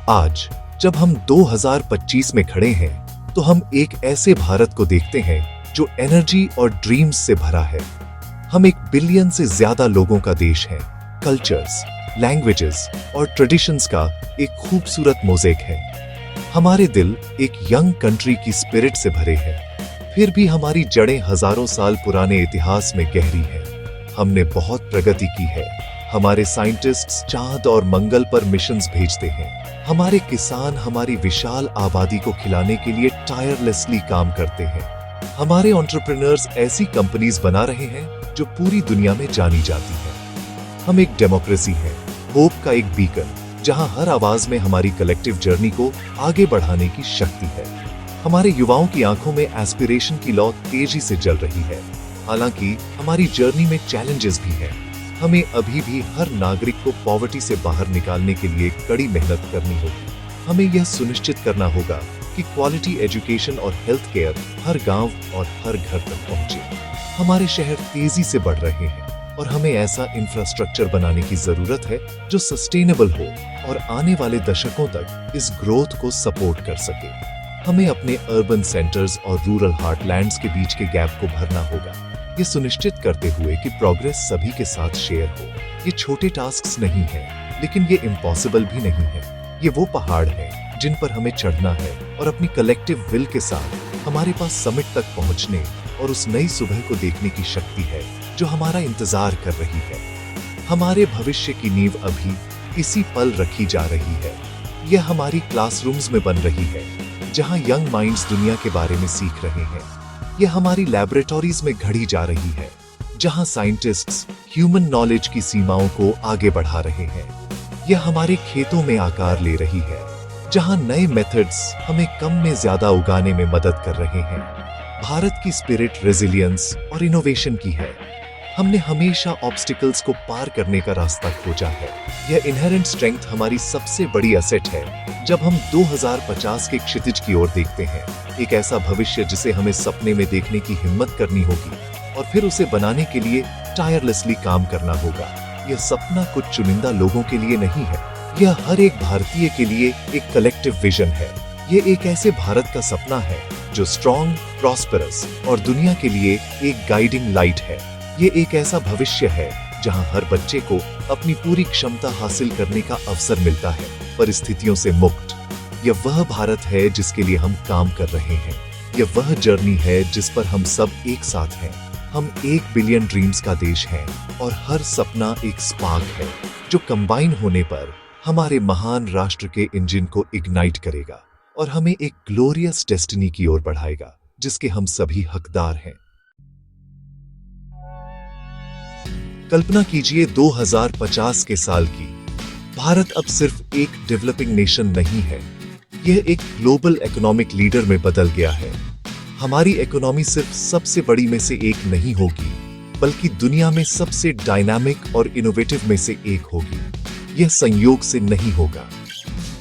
आज जब हम 2025 में खड़े हैं, तो हम एक ऐसे भारत को देखते हैं जो एनर्जी और ड्रीम्स से भरा है। हम 1 बिलियन से ज्यादा लोगों का देश है। कल्चर्स, लैंग्वेजेस और ट्रेडिशंस का एक खूबसूरत मोज़ेक है। हमारे दिल एक यंग कंट्री की स्पिरिट से भरे हैं, फिर भी हमारी जड़ें हजारों साल पुराने इतिहास में गहरी हैं। हमने बहुत प्रगति की है। हमारे साइंटिस्ट्स चांद और मंगल पर मिशंस भेजते हैं। हमारे किसान हमारी विशाल आबादी को खिलाने के लिए टायरलेसली काम करते हैं। हमारे एंटरप्रेन्योर्स ऐसी कंपनीज बना रहे हैं जो पूरी दुनिया में जानी जाती हैं। हम एक डेमोक्रेसी है, होप का एक बीकन, जहां हर आवाज में हमारी कलेक्टिव जर्नी को आगे बढ़ाने की शक्ति है। हमारे युवाओं की आंखों में एस्पिरेशन की लौ तेजी से जल रही है। हालांकि हमारी जर्नी में चैलेंजेस भी हैं। हमें अभी भी हर नागरिक को पॉवर्टी से बाहर निकालने के लिए कड़ी मेहनत करनी होगी। हमें यह सुनिश्चित करना होगा कि क्वालिटी एजुकेशन और हेल्थ केयर हर गांव और हर घर तक पहुंचे। हमारे शहर तेजी से बढ़ रहे हैं और हमें ऐसा इंफ्रास्ट्रक्चर बनाने की जरूरत है जो सस्टेनेबल हो और आने वाले दशकों तक इस ग्रोथ को सपोर्ट कर सके। हमें अपने अर्बन सेंटर्स और रूरल हार्टलैंड्स के बीच के गैप को भरना होगा, ये सुनिश्चित करते हुए कि प्रोग्रेस सभी के साथ शेयर हो। ये छोटे टास्क्स नहीं हैं, लेकिन ये इम्पॉसिबल भी नहीं है। ये वो पहाड़ हैं जिन पर हमें चढ़ना है और अपनी कलेक्टिव विल के साथ हमारे पास समिट तक पहुंचने और उस नई सुबह को देखने की शक्ति है जो हमारा इंतजार कर रही है। हमारे भविष्य की नींव अभी इसी पल रखी जा रही है। यह हमारी क्लासरूम्स में बन रही है, जहां यंग माइंड्स दुनिया के बारे में सीख रहे हैं। यह हमारी लैबोरेटरीज में घड़ी जा रही है, जहां साइंटिस्ट्स ह्यूमन नॉलेज की सीमाओं को आगे बढ़ा रहे हैं। यह हमारे खेतों में आकार ले रही है, जहां नए मेथड्स हमें कम में ज्यादा उगाने में मदद कर रहे हैं। भारत की स्पिरिट रेजिलियंस और इनोवेशन की है। हमने हमेशा ऑब्स्टिकल्स को पार करने का रास्ता खोजा है। यह इनहेरेंट स्ट्रेंथ हमारी सबसे बड़ी एसेट है। जब हम 2050 के क्षितिज की ओर देखते हैं, एक ऐसा भविष्य जिसे हमें सपने में देखने की हिम्मत करनी होगी और फिर उसे बनाने के लिए टायरलेसली काम करना होगा। यह सपना कुछ चुनिंदा लोगों के लिए नहीं है, यह हर एक भारतीय के लिए एक कलेक्टिव विजन है। यह एक ऐसे भारत का सपना है जो स्ट्रॉन्ग, प्रॉस्पेरस और दुनिया के लिए एक गाइडिंग लाइट है। ये एक ऐसा भविष्य है जहां हर बच्चे को अपनी पूरी क्षमता हासिल करने का अवसर मिलता है, परिस्थितियों से मुक्त। यह वह भारत है जिसके लिए हम काम कर रहे हैं। यह वह जर्नी है जिस पर हम सब एक साथ हैं। हम 1 बिलियन ड्रीम्स का देश हैं और हर सपना एक स्पार्क है जो कंबाइन होने पर हमारे महान राष्ट्र के इंजन को इग्नाइट करेगा और हमें एक ग्लोरियस डेस्टिनी की ओर बढ़ाएगा जिसके हम सभी हकदार हैं। कल्पना कीजिए 2050 के साल की। भारत अब सिर्फ एक डेवलपिंग नेशन नहीं है, यह एक ग्लोबल इकोनॉमिक लीडर में बदल गया है। हमारी इकोनॉमी सिर्फ सबसे बड़ी में से एक नहीं होगी, बल्कि दुनिया में सबसे डायनामिक और इनोवेटिव में से एक होगी। यह संयोग से नहीं होगा,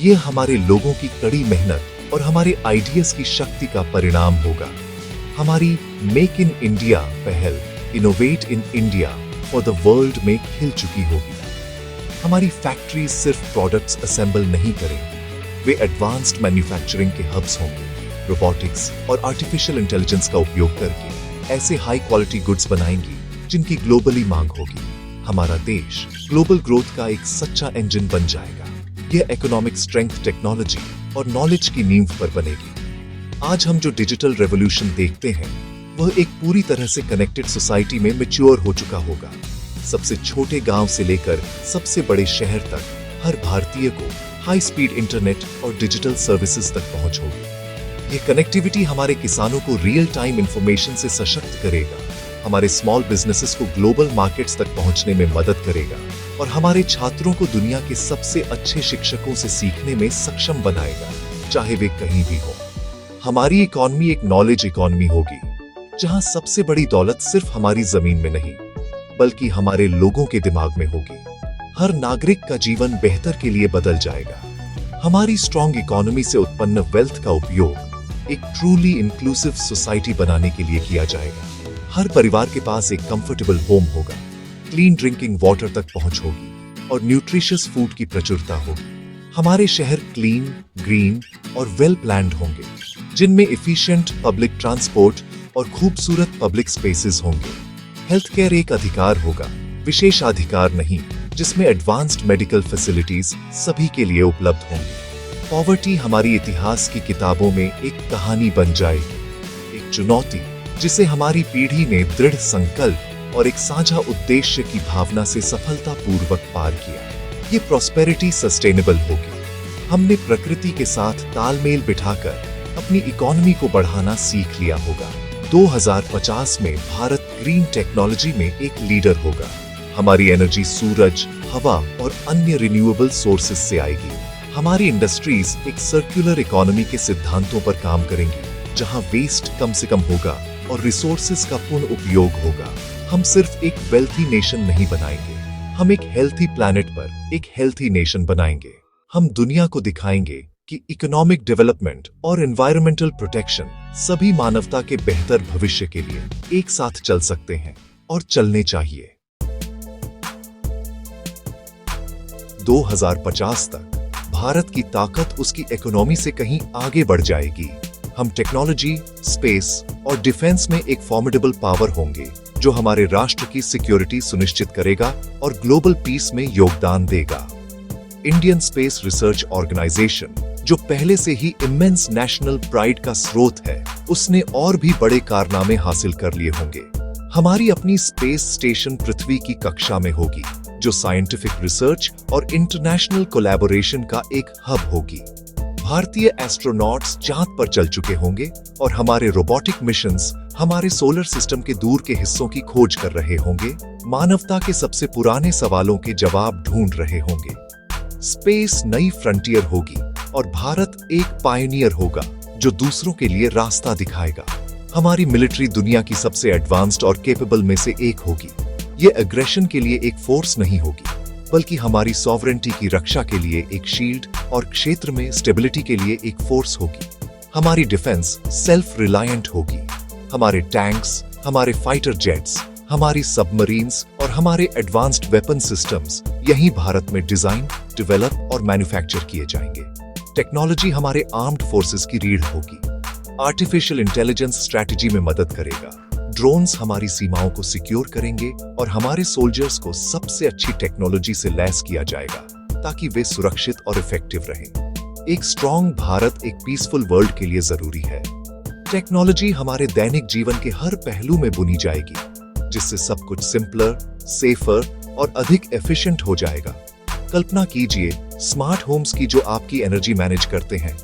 यह हमारे लोगों की कड़ी मेहनत और हमारे आइडियाज की शक्ति का परिणाम होगा। हमारी मेक इन इंडिया पहल, innovate in India for the world में खिल चुकी होगी। हमारी फैक्ट्रीज सिर्फ प्रोडक्ट्स असेंबल नहीं करेंगी, वे एडवांस्ड मैन्युफैक्चरिंग के हब्स होंगे। रोबोटिक्स और आर्टिफिशियल इंटेलिजेंस का उपयोग करके ऐसे हाई क्वालिटी गुड्स बनाएंगी जिनकी ग्लोबली मांग होगी। हमारा देश ग्लोबल ग्रोथ का एक सच्चा इंजन बन जाएगा। यह इकोनॉमिक स्ट्रेंथ टेक्नोलॉजी और नॉलेज की नींव पर बनेगी। आज हम जो डिजिटल रेवोल्यूशन देखते हैं वह एक पूरी तरह से कनेक्टेड सोसाइटी में मैच्योर हो चुका होगा। सबसे छोटे गांव से लेकर सबसे बड़े शहर तक हर भारतीय को हाई स्पीड इंटरनेट और डिजिटल सर्विसेज तक पहुंच होगी। यह कनेक्टिविटी हमारे किसानों को रियल टाइम इंफॉर्मेशन से सशक्त करेगा, हमारे स्मॉल बिजनेसेस को ग्लोबल मार्केट्स तक पहुंचने में मदद करेगा और हमारे छात्रों को दुनिया के सबसे अच्छे शिक्षकों से सीखने में सक्षम बनाएगा, चाहे वे कहीं भी हो। हमारी इकॉनमी एक नॉलेज इकॉनमी होगी, जहां सबसे बड़ी दौलत सिर्फ हमारी जमीन में नहीं, बल्कि हमारे लोगों के दिमाग में होगी। हर नागरिक का जीवन बेहतर के लिए बदल जाएगा। हमारी स्ट्रॉन्ग इकोनॉमी से उत्पन्न वेल्थ का उपयोग एक ट्रूली इंक्लूसिव सोसाइटी बनाने के लिए किया जाएगा। हर परिवार के पास एक कंफर्टेबल होम होगा, क्लीन ड्रिंकिंग वाटर तक पहुंच होगी और न्यूट्रिशियस फूड की प्रचुरता होगी। हमारे शहर क्लीन, ग्रीन और वेल प्लान्ड होंगे, जिनमें एफिशिएंट पब्लिक ट्रांसपोर्ट और खूबसूरत पब्लिक स्पेसेस होंगे। हेल्थ केयर एक अधिकार होगा, विशेषाधिकार नहीं, जिसमें एडवांस्ड मेडिकल फैसिलिटीज सभी के लिए उपलब्ध होंगी। पॉवर्टी हमारी इतिहास की किताबों में एक कहानी बन जाएगी, एक चुनौती जिसे हमारी पीढ़ी ने दृढ़ संकल्प और एक साझा उद्देश्य की भावना से सफलतापूर्वक पार किया। ये प्रॉस्पेरिटी सस्टेनेबल होगी। हमने प्रकृति के साथ तालमेल बिठाकर अपनी इकोनॉमी को बढ़ाना सीख लिया होगा। 2050 में भारत ग्रीन टेक्नोलॉजी में एक लीडर होगा। हमारी एनर्जी सूरज, हवा और अन्य रिन्यूएबल सोर्सेज से आएगी। हमारी इंडस्ट्रीज एक सर्कुलर इकोनॉमी के सिद्धांतों पर काम करेंगी, जहां वेस्ट कम से कम होगा और रिसोर्सेज का पूर्ण उपयोग होगा। हम सिर्फ एक वेल्थी नेशन नहीं बनाएंगे, हम एक हेल्थी प्लैनेट पर एक हेल्थी नेशन बनाएंगे। हम दुनिया को दिखाएंगे कि इकोनॉमिक डेवलपमेंट और एनवायरमेंटल प्रोटेक्शन सभी मानवता के बेहतर भविष्य के लिए एक साथ चल सकते हैं और चलने चाहिए। 2050 तक भारत की ताकत उसकी इकोनॉमी से कहीं आगे बढ़ जाएगी। हम टेक्नोलॉजी, स्पेस और डिफेंस में एक फॉर्मिडेबल पावर होंगे, जो हमारे राष्ट्र की सिक्योरिटी सुनिश्चित करेगा और ग्लोबल पीस में योगदान देगा। इंडियन स्पेस रिसर्च ऑर्गेनाइजेशन, जो पहले से ही इमेंस नेशनल प्राइड का स्रोत है, उसने और भी बड़े कारनामे हासिल कर लिए होंगे। हमारी अपनी स्पेस स्टेशन पृथ्वी की कक्षा में होगी, जो साइंटिफिक रिसर्च और इंटरनेशनल कोलैबोरेशन का एक हब होगी। भारतीय एस्ट्रोनॉट्स चांद पर चल चुके होंगे और हमारे रोबोटिक मिशंस हमारे सोलर सिस्टम के दूर के हिस्सों की खोज कर रहे होंगे, मानवता के सबसे पुराने सवालों के जवाब ढूंढ रहे होंगे। स्पेस नई फ्रंटियर होगी और भारत एक पायनियर होगा, जो दूसरों के लिए रास्ता दिखाएगा। हमारी मिलिट्री दुनिया की सबसे एडवांस्ड और कैपेबल में से एक होगी। ये एग्रेशन के लिए एक फोर्स नहीं होगी, बल्कि हमारी सॉवरेंटी की रक्षा के लिए एक शील्ड और क्षेत्र में स्टेबिलिटी के लिए एक फोर्स होगी। हमारी डिफेंस सेल्फ रिलायंट होगी। हमारे टैंक्स, हमारे फाइटर जेट्स, हमारी सबमरीन्स और हमारे एडवांस्ड वेपन सिस्टम्स यहीं भारत में डिजाइन, डेवलप और मैन्युफैक्चर किए जाएंगे। टेक्नोलॉजी हमारे आर्म्ड फोर्सेस की रीढ़ होगी। आर्टिफिशियल इंटेलिजेंस स्ट्रैटेजी में मदद करेगा। ड्रोन्स हमारी सीमाओं को सिक्योर करेंगे और हमारे सोल्जर्स को सबसे अच्छी टेक्नोलॉजी से लैस किया जाएगा, ताकि वे सुरक्षित और इफेक्टिव रहें। एक स्ट्रॉन्ग भारत एक पीसफुल वर्ल्ड के लिए जरूरी है। टेक्नोलॉजी हमारे दैनिक जीवन के हर पहलू में बुनी जाएगी, जिससे सब कुछ सिंपलर, सेफर और अधिक एफिशिएंट हो जाएगा। कल्पना कीजिए स्मार्ट होम्स की, जो आपकी एनर्जी मैनेज करते हैं,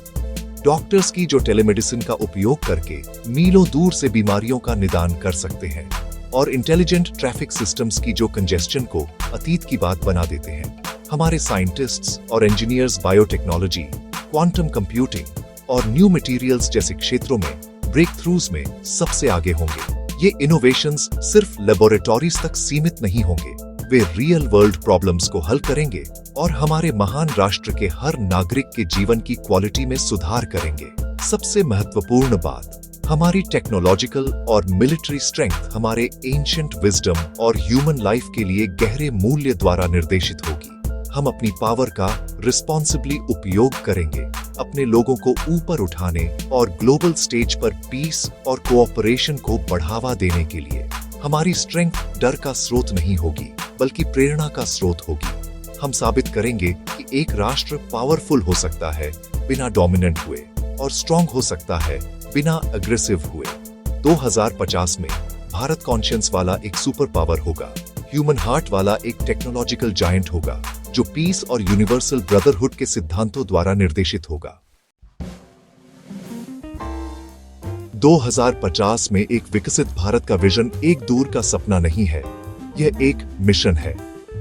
डॉक्टर्स की, जो टेलीमेडिसिन का उपयोग करके मीलों दूर से बीमारियों का निदान कर सकते हैं, और इंटेलिजेंट ट्रैफिक सिस्टम्स की, जो कंजेस्शन को अतीत की बात बना देते हैं। हमारे साइंटिस्ट्स और इंजीनियर्स बायोटेक्नोलॉजी, क्वांटम कंप्यूटिंग और न्यू मटेरियल्स जैसे क्षेत्रों में ब्रेक थ्रूज में सबसे आगे होंगे। ये इनोवेशंस सिर्फ लेबोरेटरीज तक सीमित नहीं होंगे, वे रियल वर्ल्ड प्रॉब्लम्स को हल करेंगे और हमारे महान राष्ट्र के हर नागरिक के जीवन की क्वालिटी में सुधार करेंगे। सबसे महत्वपूर्ण बात, हमारी टेक्नोलॉजिकल और मिलिट्री स्ट्रेंथ हमारे एंशिएंट विजडम और ह्यूमन लाइफ के लिए गहरे मूल्य द्वारा निर्देशित होगी। हम अपनी पावर का रिस्पॉन्सिबली उपयोग करेंगे, अपने लोगों को ऊपर उठाने और ग्लोबल स्टेज पर पीस और कोऑपरेशन को बढ़ावा देने के लिए। हमारी स्ट्रेंथ डर का स्रोत नहीं होगी, बल्कि प्रेरणा का स्रोत होगी। हम साबित करेंगे कि एक राष्ट्र पावरफुल हो सकता है बिना डोमिनेंट हुए, और स्ट्रॉन्ग हो सकता है बिना अग्रेसिव हुए। 2050 में भारत कॉन्शियंस वाला एक सुपर पावर होगा, ह्यूमन हार्ट वाला एक टेक्नोलॉजिकल जायंट होगा, जो पीस और यूनिवर्सल ब्रदरहुड के सिद्धांतों द्वारा निर्देशित होगा। 2050 में एक विकसित भारत का विजन एक दूर का सपना नहीं है, यह एक मिशन है,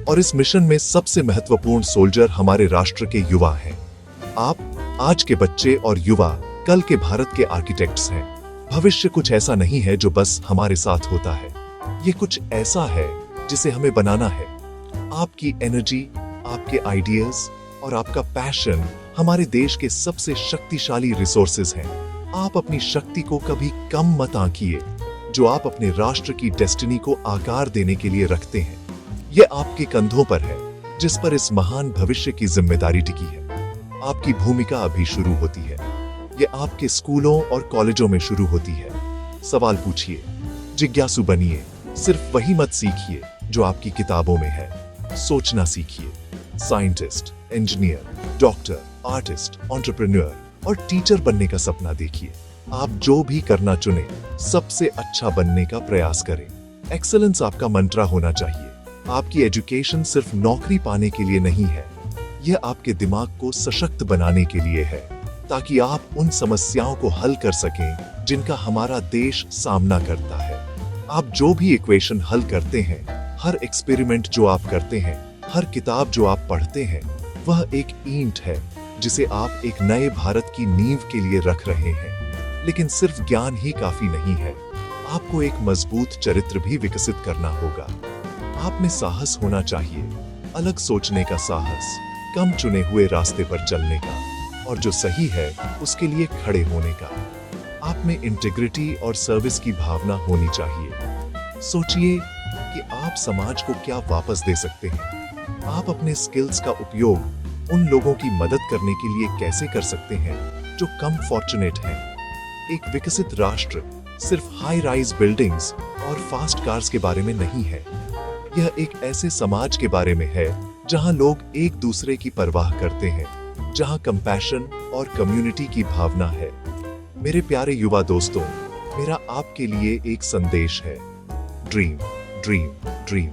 और इस मिशन में सबसे महत्वपूर्ण सोल्जर हमारे राष्ट्र के युवा हैं। आप आज के बच्चे और युवा कल के भारत के आर्किटेक्ट्स हैं। भविष्य कुछ ऐसा नहीं है जो बस हमारे साथ होता है, ये कुछ ऐसा है जिसे हमें बनाना है। आपकी एनर्जी, आपके आइडियाज और आपका पैशन हमारे देश के सबसे शक्तिशाली रिसोर्सेज हैं। आप अपनी शक्ति को कभी कम मत आंकिए, जो आप अपने राष्ट्र की डेस्टिनी को आकार देने के लिए रखते हैं। यह आपके कंधों पर है, जिस पर इस महान भविष्य की जिम्मेदारी टिकी है। आपकी भूमिका अभी शुरू होती है। ये आपके स्कूलों और कॉलेजों में शुरू होती है। सवाल पूछिए, जिज्ञासु बनिए। सिर्फ वही मत सीखिए जो आपकी किताबों में है। सोचना सीखिए। Scientist, engineer, doctor, artist, entrepreneur और टीचर बनने का सपना देखिए। आप जो भी करना चुने, सबसे अच्छा बनने का प्रयास करें। एक्सेलेंस आपका मंत्रा होना चाहिए। आपकी एजुकेशन सिर्फ नौकरी पाने के लिए नहीं है, यह आपके दिमाग को सशक्त बनाने के लिए है, ताकि आप उन समस्याओं को हल कर सकें जिनका हमारा देश सामना करता है। आप जो भी इक्वेशन हल करते हैं, हर एक्सपेरिमेंट जो आप करते हैं, हर किताब जो आप पढ़ते हैं, वह एक ईंट है जिसे आप एक नए भारत की नींव के लिए रख रहे हैं। लेकिन सिर्फ ज्ञान ही काफी नहीं है, आपको एक मजबूत चरित्र भी विकसित करना होगा। आप में साहस होना चाहिए, अलग सोचने का साहस, कम चुने हुए रास्ते पर चलने का, और जो सही है उसके लिए खड़े होने का। आप में इंटीग्रिटी और सर्विस की भावना होनी चाहिए। सोचिए कि आप समाज को क्या वापस दे सकते हैं। आप अपने स्किल्स का उपयोग उन लोगों की मदद करने के लिए कैसे कर सकते हैं जो कम फॉर्चुनेट हैं। एक विकसित राष्ट्र सिर्फ हाई राइज बिल्डिंग्स और फास्ट कार्स के बारे में नहीं है। यह एक ऐसे समाज के बारे में है जहां लोग एक दूसरे की परवाह करते हैं, जहां कंपैशन और कम्युनिटी की भावना है। मेरे प्यारे युवा दोस्तों, मेरा आपके लिए एक संदेश है। Dream, dream, dream.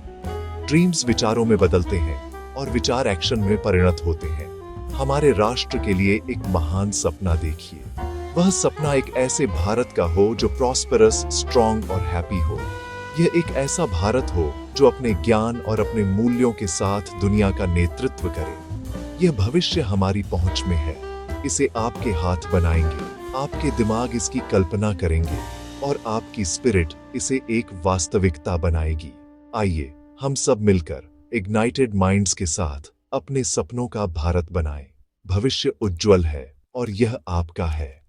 ड्रीम्स विचारों में बदलते हैं और विचार एक्शन में परिणत होते हैं। हमारे राष्ट्र के लिए एक महान सपना देखिए। वह सपना एक ऐसे भारत का हो जो प्रॉस्पेरस, स्ट्रॉन्ग और हैप्पी हो। यह एक ऐसा भारत हो जो अपने ज्ञान और अपने मूल्यों के साथ दुनिया का नेतृत्व करे। यह भविष्य हमारी पहुंच में है। इसे आपके हाथ बनाएंगे, आपके दिमाग इसकी कल्पना करेंगे और आपकी स्पिरिट इसे एक वास्तविकता बनाएगी। आइए हम सब मिलकर इग्नाइटेड माइंड्स के साथ अपने सपनों का भारत बनाएं। भविष्य उज्जवल है और यह आपका है।